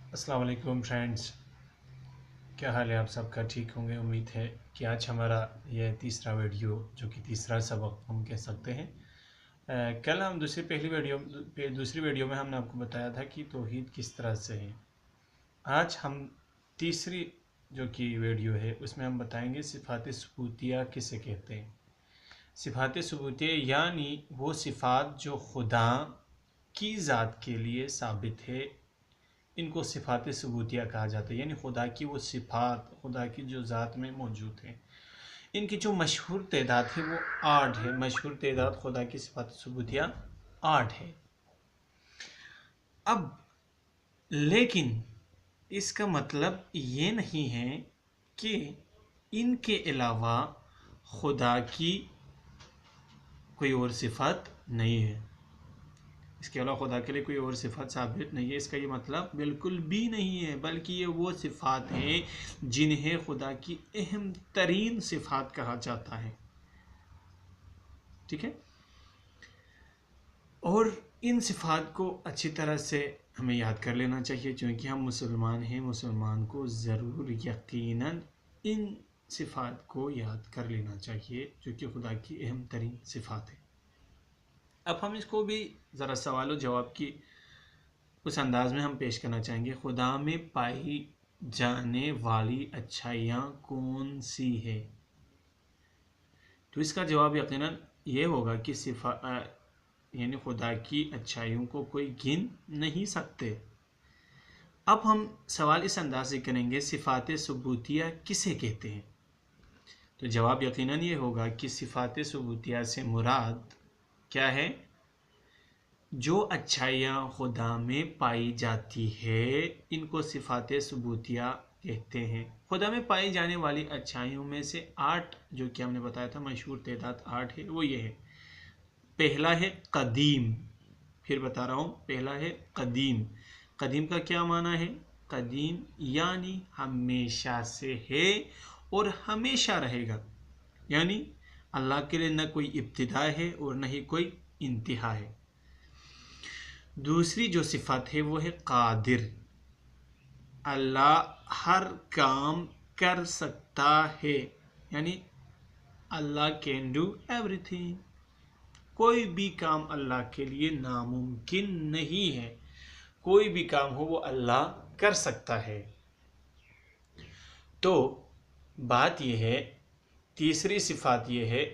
अस्सलाम वालेकुम फ्रेंड्स, क्या हाल है आप सबका? ठीक होंगे, उम्मीद है कि आज हमारा यह तीसरा वीडियो जो कि तीसरा सबक हम कह सकते हैं। कल हम दूसरी वीडियो में हमने आपको बताया था कि तौहीद किस तरह से है। आज हम तीसरी जो कि वीडियो है उसमें हम बताएंगे सिफ़ात सबूतिया किसे कहते हैं। सिफ़ात सबूतिया यानी वो सिफ़ात जो खुदा की ज़ात के लिए साबित है, इनको सिफ़ात सबूतिया कहा जाता है। यानी खुदा की वो सिफ़ात खुदा की जो ज़ात में मौजूद है, इनकी जो मशहूर तादाद है वो 8 है। मशहूर तादाद खुदा की सिफ़ात सबूतिया 8 है। अब लेकिन इसका मतलब ये नहीं है कि इनके अलावा खुदा की कोई और सिफ़ात नहीं है, इसके अलावा खुदा के लिए कोई और सिफ़ात साबित नहीं है। इसका ये मतलब बिल्कुल भी नहीं है, बल्कि ये वो सिफ़ात हैं जिन्हें खुदा की अहम तरीन सिफ़ात कहा जाता है। ठीक है, और इन सिफ़ात को अच्छी तरह से हमें याद कर लेना चाहिए, क्योंकि हम मुसलमान हैं। मुसलमान को ज़रूर यकीनन इन सिफ़ात को याद कर लेना चाहिए जो कि खुदा की अहम तरीन सिफ़ात है। अब हम इसको भी ज़रा सवाल और जवाब की उस अंदाज में हम पेश करना चाहेंगे। खुदा में पाई जाने वाली अच्छाइयाँ कौन सी है? तो इसका जवाब यकीनन ये होगा कि यानी खुदा की अच्छाइयों को कोई गिन नहीं सकते। अब हम सवाल इस अंदाज से करेंगे, सिफ़ात सबूतिया किसे कहते हैं? तो जवाब यकीनन ये होगा कि सिफ़ात सबूतिया से मुराद क्या है? जो अच्छाइयाँ खुदा में पाई जाती है, इनको सिफ़ात सबूतिया कहते हैं। खुदा में पाई जाने वाली अच्छाइयों में से 8 जो कि हमने बताया था, मशहूर तादाद 8 है, वो ये है। पहला है कदीम। फिर बता रहा हूँ, पहला है कदीम। कदीम का क्या माना है? कदीम यानी हमेशा से है और हमेशा रहेगा। यानी अल्लाह के लिए न कोई इब्तिदा है और न ही कोई इंतहा है। दूसरी जो सिफत है वो है कादिर। अल्लाह हर काम कर सकता है, यानी अल्लाह कैन डू एवरीथिंग। कोई भी काम अल्लाह के लिए नामुमकिन नहीं है। कोई भी काम हो वो अल्लाह कर सकता है। तो बात यह है, तीसरी सिफात यह है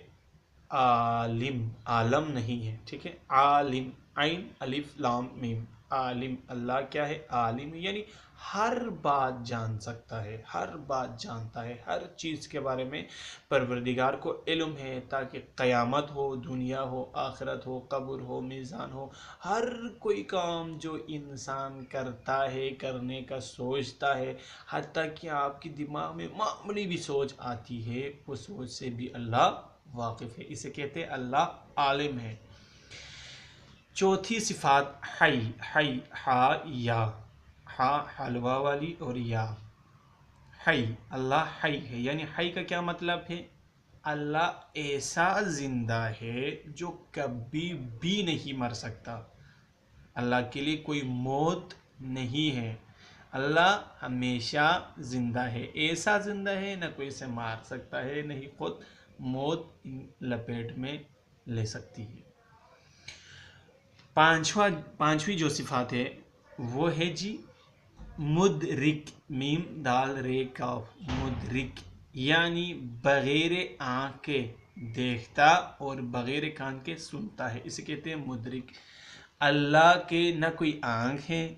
आलिम। आलम नहीं है, ठीक है। आलिम, आइन अलिफ लाम मीम, आलिम। अल्लाह क्या है? आलिम, यानी हर बात जान सकता है, हर बात जानता है, हर चीज़ के बारे में परवरदिगार को इल्म है, ताकि क़यामत हो, दुनिया हो, आखिरत हो, कब्र हो, मीज़ान हो, हर कोई काम जो इंसान करता है, करने का सोचता है, हत्ता कि आपके दिमाग में मामूली भी सोच आती है, वो सोच से भी अल्लाह वाकिफ़ है। इसे कहते हैं अल्लाह आलिम है। चौथी सिफात हई। हई, हा या, हा हलवा वाली और या। हई, अल्लाह हई है। यानी हई का क्या मतलब है? अल्लाह ऐसा जिंदा है जो कभी भी नहीं मर सकता। अल्लाह के लिए कोई मौत नहीं है। अल्लाह हमेशा ज़िंदा है, ऐसा ज़िंदा है न कोई इसे मार सकता है, नहीं खुद मौत लपेट में ले सकती है। पांचवी जो सिफात है वो है जी मुदरिक। मीम दाल रे काफ, मुदरिक यानी बगैर आँख के देखता और बगैर कान के सुनता है, इसे कहते हैं मुदरिक। अल्लाह के न कोई आँख है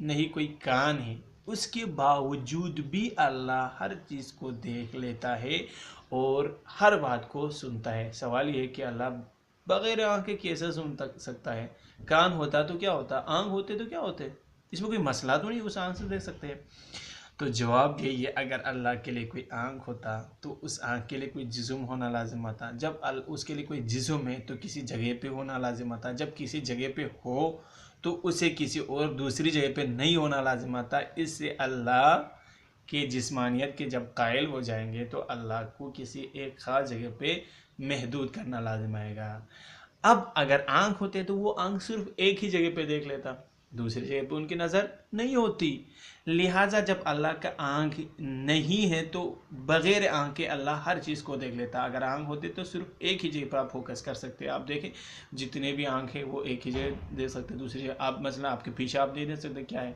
न ही कोई कान है, उसके बावजूद भी अल्लाह हर चीज़ को देख लेता है और हर बात को सुनता है। सवाल ये है कि अल्लाह बगैर आँख के कैसे सुन सकता है? कान होता तो क्या होता, आँख होते तो क्या होते, इसमें कोई मसला तो नहीं, उस आँख से देख सकते हैं। तो जवाब यही है, अगर अल्लाह के लिए कोई आँख होता तो उस आँख के लिए कोई जिस्म होना लाजिम आता। जब उसके लिए कोई जिस्म है तो किसी जगह पे होना लाजिम आता। जब किसी जगह पे हो तो उसे किसी और दूसरी जगह पे नहीं होना लाजिम आता। इससे अल्लाह के जिस्मानियत के जब कायल हो जाएंगे तो अल्लाह को किसी एक ख़ास जगह पे महदूद करना लाजिम आएगा। अब अगर आँख होते तो वो आँख सिर्फ एक ही जगह पे देख लेता, دوسری جگہ پہ ان کی نظر نہیں ہوتی. لہٰذا جب اللہ کا آنکھ نہیں ہے تو بغیر آنکھ کے اللہ ہر چیز کو دیکھ لیتا. اگر آنکھ ہوتی تو صرف ایک ہی جگہ پر آپ فوکس کر سکتے. آپ دیکھیں جتنے بھی آنکھ ہیں وہ ایک ہی جگہ دیکھ سکتے, دوسری جگہ آپ مثلا آپ کے پیچھے آپ نہیں دیکھ سکتے کیا ہے.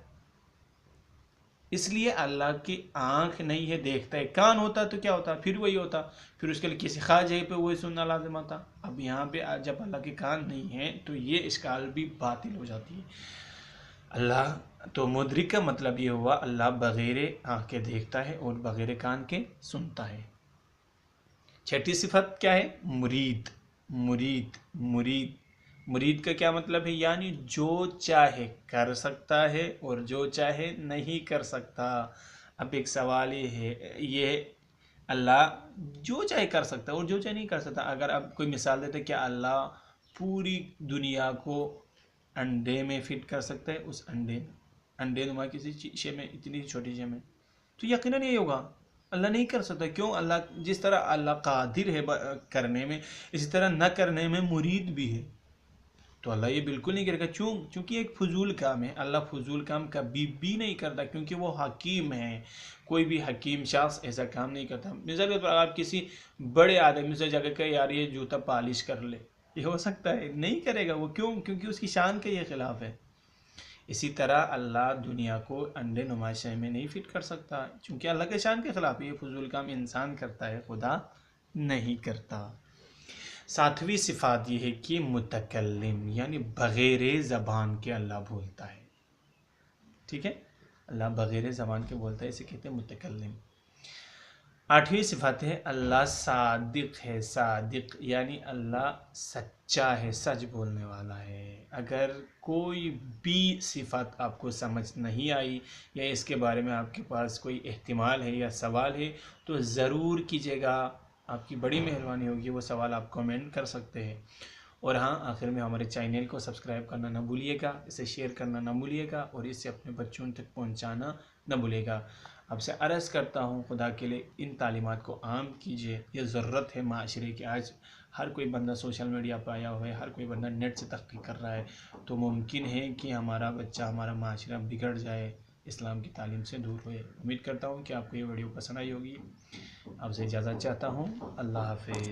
اس لیے اللہ کی آنکھ نہیں ہے, دیکھتا ہے. کان ہوتا تو کیا ہوتا, پھر وہی ہوتا, پھر اس کے لیے کسی خاص جگہ پہ وہی سننا لازم آتا. اب یہاں پہ جب اللہ کے کان نہیں ہیں تو یہ اشکال بھی باطل ہو جاتی ہے. اللہ تو مدرک کا مطلب یہ ہوا اللہ بغیر آنکھ کے دیکھتا ہے اور بغیر کان کے سنتا ہے. چھٹی صفت کیا ہے, مرید. مرید مرید مرید کا کیا مطلب ہے, یعنی جو چاہے کر سکتا ہے اور جو چاہے نہیں کر سکتا. اب ایک سوال یہ ہے اللہ جو چاہے کر سکتا ہے اور جو چاہے نہیں کر سکتا. اگر اب کوئی مثال دیتے کیا اللہ پوری دنیا کو انڈے میں فٹ کر سکتا ہے, اس انڈے نما کسی شے میں, اتنی چھوٹی شے میں, تو یقیناً یہ ہوگا. اللہ نہیں کر سکتا. کیوں؟ اللہ جس طرح اللہ قادر ہے کرنے میں, اسی طرح نہ کرنے میں مرید بھی ہے. تو اللہ یہ بالکل نہیں کرے گا. چونکہ ایک فضول کام ہے. اللہ فضول کام کبھی بھی نہیں کرتا کیونکہ وہ حکیم ہے. کوئی بھی حکیم شخص ایسا کام نہیں کرتا. مثال کے طور پر آپ کسی بڑے آدمی سے جا کے کہ یار یہ جوتا پالش کر لے, یہ ہو سکتا ہے؟ نہیں کرے گا وہ. کیوں؟ کیونکہ اس کی شان کے یہ خلاف ہے. اسی طرح اللہ دنیا کو انڈے نمائشہ میں نہیں فٹ کر سکتا چونکہ اللہ کے شان کے خلاف. یہ فضول کام انسان کرتا ہے, خدا نہیں کرتا. ساتویں صفات یہ ہے کہ متکلم, یعنی بغیر زبان کے اللہ بولتا ہے. ٹھیک ہے, اللہ بغیر زبان کے بولتا ہے, اسے کہتے ہیں متکلم. آٹھویں صفات ہے اللہ صادق ہے. صادق یعنی اللہ سچا ہے, سچ بولنے والا ہے. اگر کوئی بھی صفات آپ کو سمجھ نہیں آئی یا اس کے بارے میں آپ کے پاس کوئی احتمال ہے یا سوال ہے تو ضرور کیجیے گا. آپ کی بڑی مہربانی ہوگی, وہ سوال آپ کمنٹ کر سکتے ہیں. اور ہاں, آخر میں ہمارے چینل کو سبسکرائب کرنا نہ بھولیے گا, اسے شیئر کرنا نہ بھولیے گا اور اسے اپنے بچوں تک پہنچانا نہ بھولیے گا. آپ سے عرض کرتا ہوں خدا کے لیے ان تعلیمات کو عام کیجیے. یہ ضرورت ہے معاشرے کی. آج ہر کوئی بندہ سوشل میڈیا پہ آیا ہوا ہے, ہر کوئی بندہ نیٹ سے تحقیق کر رہا ہے, تو ممکن ہے کہ ہمارا بچہ, ہمارا معاشرہ بگڑ جائے, اسلام کی تعلیم سے دور ہوئے. امید کرتا ہوں کہ آپ کو یہ ویڈیو پسند آئی ہوگی. آپ سے اجازت چاہتا ہوں. اللہ حافظ.